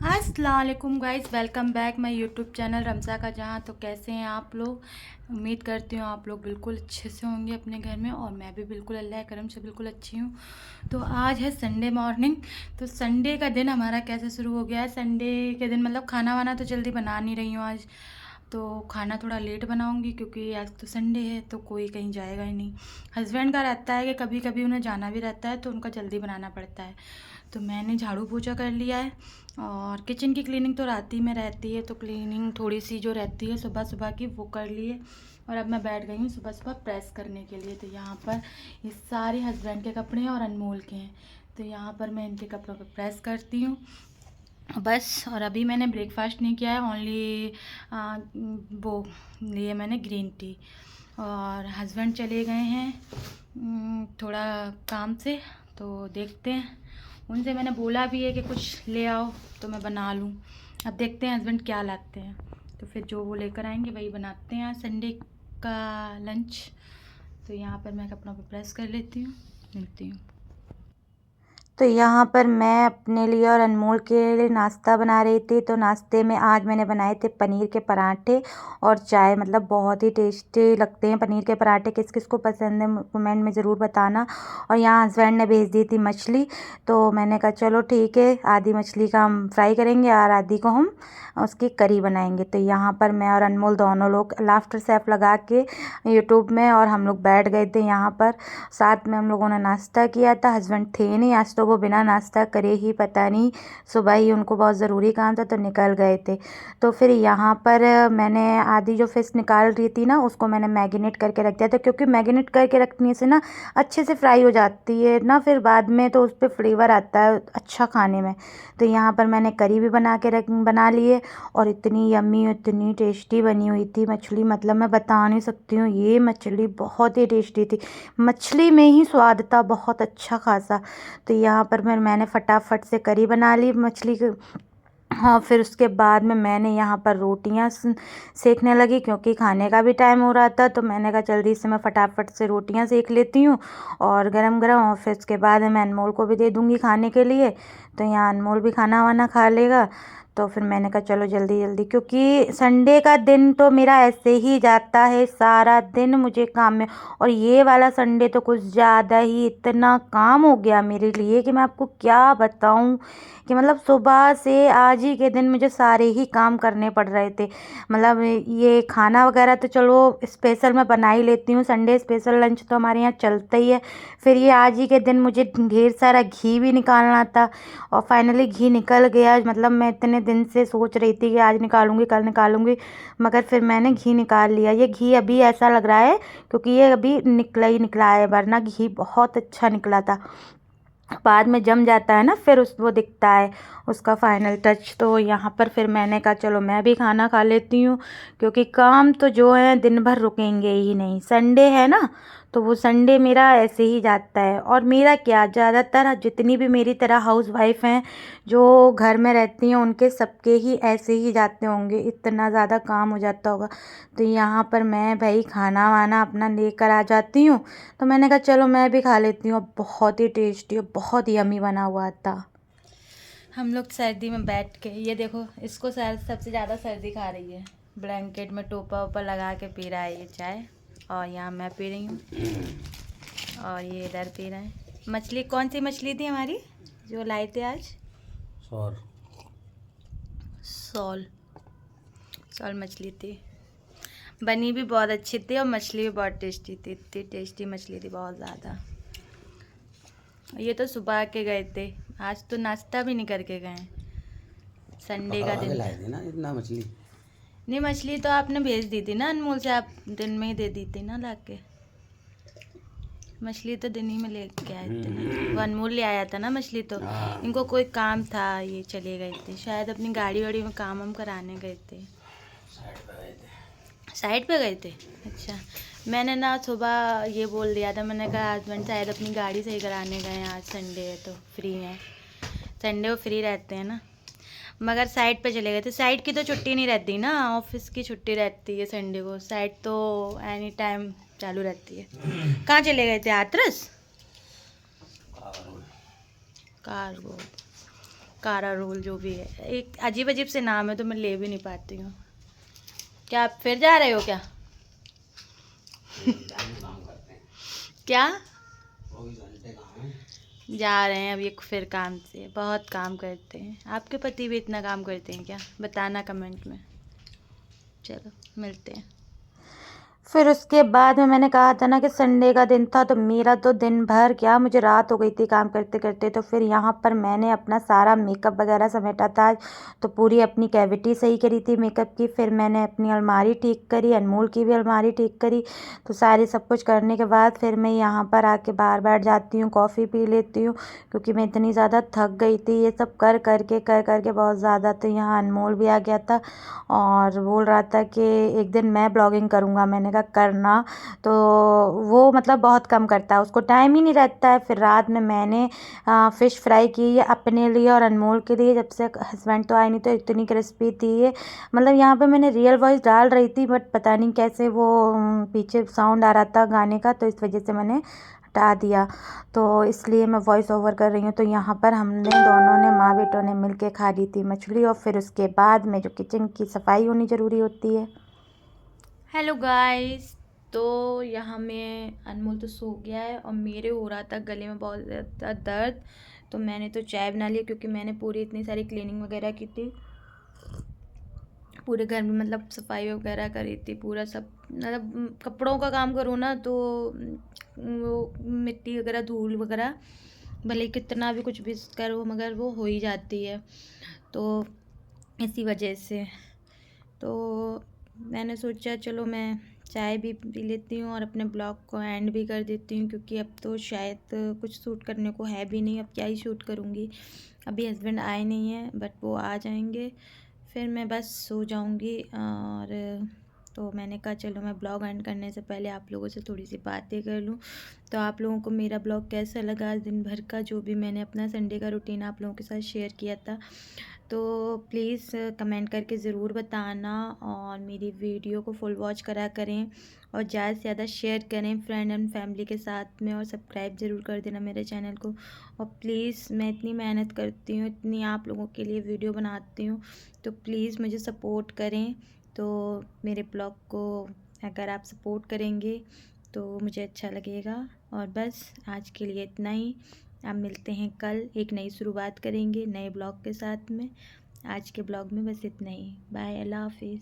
अस्सलाम वालेकुम guys, welcome back my YouTube channel Ramza का जहाँ। तो कैसे हैं आप लोग? उम्मीद करती हूँ आप लोग बिल्कुल अच्छे से होंगे अपने घर में, और मैं भी बिल्कुल अल्लाह के करम से बिल्कुल अच्छी हूँ। तो आज है संडे मॉर्निंग। तो संडे का दिन हमारा कैसे शुरू हो गया है? संडे के दिन मतलब खाना वाना तो जल्दी बना नहीं रही हूँ आज। तो खाना थोड़ा लेट बनाऊंगी क्योंकि आज तो संडे है, तो कोई कहीं जाएगा ही नहीं। हस्बैंड का रहता है कि कभी कभी उन्हें जाना भी रहता है, तो उनका जल्दी बनाना पड़ता है। तो मैंने झाड़ू पोछा कर लिया है, और किचन की क्लीनिंग तो रात ही में रहती है, तो क्लीनिंग थोड़ी सी जो रहती है सुबह सुबह की वो कर ली है। और अब मैं बैठ गई हूँ सुबह सुबह प्रेस करने के लिए। तो यहाँ पर ये सारे हस्बैंड के कपड़े हैं और अनमोल के हैं। तो यहाँ पर मैं इनके कपड़ों पर प्रेस करती हूँ बस। और अभी मैंने ब्रेकफास्ट नहीं किया है, ओनली वो लिए मैंने ग्रीन टी। और हस्बैंड चले गए हैं थोड़ा काम से, तो देखते हैं। उनसे मैंने बोला भी है कि कुछ ले आओ तो मैं बना लूँ। अब देखते हैं हस्बैंड क्या लाते हैं, तो फिर जो वो लेकर आएंगे वही बनाते हैं संडे का लंच। तो यहाँ पर मैं कपड़ों पर प्रेस कर लेती हूँ, मिलती हूँ। तो यहाँ पर मैं अपने लिए और अनमोल के लिए नाश्ता बना रही थी। तो नाश्ते में आज मैंने बनाए थे पनीर के पराठे और चाय। मतलब बहुत ही टेस्टी लगते हैं पनीर के पराठे। किस किस को पसंद है कमेंट में ज़रूर बताना। और यहाँ हस्बैंड ने भेज दी थी मछली, तो मैंने कहा चलो ठीक है, आधी मछली का हम फ्राई करेंगे और आधी को हम उसकी करी बनाएंगे। तो यहाँ पर मैं और अनमोल दोनों लोग लाफ्टर शेफ लगा के यूट्यूब में, और हम लोग बैठ गए थे यहाँ पर। साथ में हम लोगों ने नाश्ता किया था। हस्बैंड थे नहीं आज, तो वो बिना नाश्ता करे ही पता नहीं सुबह ही उनको बहुत ज़रूरी काम था तो निकल गए थे। तो फिर यहाँ पर मैंने आधी जो फ़िश निकाल रही थी ना, उसको मैंने मैगिनेट करके रख दिया था, क्योंकि मैगिनेट करके रखने से ना अच्छे से फ्राई हो जाती है ना, फिर बाद में तो उस पर फ्लेवर आता है अच्छा खाने में। तो यहाँ पर मैंने करी भी बना ली है, और इतनी यम्मी इतनी टेस्टी बनी हुई थी मछली। मतलब मैं बता नहीं सकती हूँ, ये मछली बहुत ही टेस्टी थी। मछली में ही स्वाद था बहुत अच्छा खासा। तो यहाँ पर मैंने फटाफट से करी बना ली मछली की। हाँ, फिर उसके बाद में मैंने यहाँ पर रोटियाँ सेकने लगी, क्योंकि खाने का भी टाइम हो रहा था। तो मैंने कहा जल्दी से मैं फटाफट से रोटियाँ सेक लेती हूँ और गरम गरम, और फिर उसके बाद मैं अनमोल को भी दे दूँगी खाने के लिए। तो यहाँ अनमोल भी खाना वाना खा लेगा। तो फिर मैंने कहा चलो जल्दी जल्दी, क्योंकि संडे का दिन तो मेरा ऐसे ही जाता है, सारा दिन मुझे काम में। और ये वाला संडे तो कुछ ज़्यादा ही इतना काम हो गया मेरे लिए कि मैं आपको क्या बताऊं, कि मतलब सुबह से आज ही के दिन मुझे सारे ही काम करने पड़ रहे थे। मतलब ये खाना वगैरह तो चलो स्पेशल मैं बना ही लेती हूँ, संडे स्पेशल लंच तो हमारे यहाँ चलता ही है। फिर ये आज ही के दिन मुझे ढेर सारा घी भी निकालना था, और फाइनली घी निकल गया। मतलब मैं इतने दिन से सोच रही थी कि आज निकालूंगी कल निकालूंगी, मगर फिर मैंने घी निकाल लिया। ये घी अभी ऐसा लग रहा है क्योंकि ये अभी निकला ही निकला है, वरना घी बहुत अच्छा निकला था। बाद में जम जाता है ना, फिर उस वो दिखता है उसका फाइनल टच। तो यहाँ पर फिर मैंने कहा चलो मैं भी खाना खा लेती हूँ, क्योंकि काम तो जो है दिन भर रुकेंगे ही नहीं। संडे है ना, तो वो संडे मेरा ऐसे ही जाता है। और मेरा क्या, ज़्यादातर जितनी भी मेरी तरह हाउस वाइफ हैं जो घर में रहती हैं, उनके सबके ही ऐसे ही जाते होंगे, इतना ज़्यादा काम हो जाता होगा। तो यहाँ पर मैं भाई खाना वाना अपना लेकर आ जाती हूँ। तो मैंने कहा चलो मैं भी खा लेती हूँ। बहुत ही टेस्टी और बहुत यम्मी बना हुआ था। हम लोग सर्दी में बैठ के, ये देखो इसको सबसे ज़्यादा सर्दी खा रही है, ब्लैंकेट में टोपा वोपा लगा के पी रहा है ये चाय। और यहाँ मैं पी रही हूँ, और ये इधर पी रहे हैं। मछली कौन सी मछली थी हमारी जो लाए थे आज? और सॉल। सॉल मछली थी, बनी भी बहुत अच्छी थी और मछली भी बहुत टेस्टी थी। इतनी टेस्टी मछली थी, बहुत ज़्यादा। ये तो सुबह के गए थे, आज तो नाश्ता भी नहीं करके गए। संडे का पकड़वा के दिन लाए था। थे ना इतना मछली। नहीं, मछली तो आपने भेज दी थी ना अनमोल से, आप दिन में ही दे दी थी ना ला के। मछली तो दिन ही में लेके आए थे ना, वो अनमोल ले आया था ना मछली। तो हाँ, इनको कोई काम था, ये चले गए थे शायद अपनी गाड़ी वाड़ी में काम हम कराने गए थे। साइड पे गए थे। साइड पे गए थे, अच्छा। मैंने ना सुबह ये बोल दिया था, मैंने कहा हस्बैंड शायद अपनी गाड़ी सही कराने गए हैं, आज संडे है तो फ्री हैं। संडे वो फ्री रहते हैं ना, मगर साइड पे चले गए थे। साइड की तो छुट्टी नहीं रहती ना, ऑफिस की छुट्टी रहती है संडे को। साइड तो एनी टाइम चालू रहती है। कहाँ चले गए थे? हाथरस? और कार्गो। कारा रोल जो भी है, एक अजीब अजीब से नाम है तो मैं ले भी नहीं पाती हूँ। क्या आप फिर जा रहे हो क्या? काम करते हैं। क्या 24 घंटे काम है। जा रहे हैं अब ये फिर काम से? बहुत काम करते हैं। आपके पति भी इतना काम करते हैं क्या? बताना कमेंट में। चलो मिलते हैं। फिर उसके बाद में मैंने कहा था ना कि संडे का दिन था, तो मेरा तो दिन भर क्या, मुझे रात हो गई थी काम करते करते। तो फिर यहाँ पर मैंने अपना सारा मेकअप वगैरह समेटा था। तो पूरी अपनी कैविटी सही करी थी मेकअप की। फिर मैंने अपनी अलमारी ठीक करी, अनमोल की भी अलमारी ठीक करी। तो सारी सब कुछ करने के बाद फिर मैं यहाँ पर आके बाहर बैठ जाती हूँ, कॉफ़ी पी लेती हूँ, क्योंकि मैं इतनी ज़्यादा थक गई थी ये सब कर करके बहुत ज़्यादा। तो यहाँ अनमोल भी आ गया था और बोल रहा था कि एक दिन मैं ब्लॉगिंग करूँगा। मैंने कहा करना। तो वो मतलब बहुत कम करता है, उसको टाइम ही नहीं रहता है। फिर रात में मैंने फ़िश फ्राई की है अपने लिए और अनमोल के लिए। जब से हस्बैंड तो आए नहीं, तो इतनी क्रिस्पी थी ये, मतलब यहाँ पे मैंने रियल वॉइस डाल रही थी, बट पता नहीं कैसे वो पीछे साउंड आ रहा था गाने का, तो इस वजह से मैंने हटा दिया। तो इसलिए मैं वॉइस ओवर कर रही हूँ। तो यहाँ पर हमने दोनों ने, माँ बेटों ने मिल के खा ली थी मछली। और फिर उसके बाद में जो किचन की सफाई होनी ज़रूरी होती है। हेलो गाइस, तो यहाँ में अनमोल तो सो गया है और मेरे हो रहा था गले में बहुत ज़्यादा दर्द। तो मैंने तो चाय बना लिया, क्योंकि मैंने पूरी इतनी सारी क्लीनिंग वगैरह की थी, पूरे घर में मतलब सफाई वगैरह करी थी, पूरा सब मतलब कपड़ों का काम करूँ ना तो वो मिट्टी वगैरह धूल वगैरह भले कितना भी कुछ भी करो मगर वो हो ही जाती है। तो इसी वजह से तो मैंने सोचा चलो मैं चाय भी पी लेती हूँ और अपने ब्लॉग को एंड भी कर देती हूँ, क्योंकि अब तो शायद कुछ शूट करने को है भी नहीं। अब क्या ही शूट करूँगी, अभी हस्बैंड आए नहीं हैं, बट वो आ जाएंगे फिर मैं बस सो जाऊँगी। और तो मैंने कहा चलो मैं ब्लॉग एंड करने से पहले आप लोगों से थोड़ी सी बातें कर लूँ। तो आप लोगों को मेरा ब्लॉग कैसा लगा, दिन भर का जो भी मैंने अपना संडे का रूटीन आप लोगों के साथ शेयर किया था, तो प्लीज़ कमेंट करके ज़रूर बताना। और मेरी वीडियो को फुल वॉच करा करें और ज़्यादा से ज़्यादा शेयर करें फ्रेंड एंड फैमिली के साथ में, और सब्सक्राइब ज़रूर कर देना मेरे चैनल को। और प्लीज़, मैं इतनी मेहनत करती हूँ, इतनी आप लोगों के लिए वीडियो बनाती हूँ, तो प्लीज़ मुझे सपोर्ट करें। तो मेरे ब्लॉग को अगर आप सपोर्ट करेंगे तो मुझे अच्छा लगेगा। और बस आज के लिए इतना ही। अब मिलते हैं कल, एक नई शुरुआत करेंगे नए ब्लॉग के साथ में। आज के ब्लॉग में बस इतना ही। बाय, अल्लाह हाफिज़।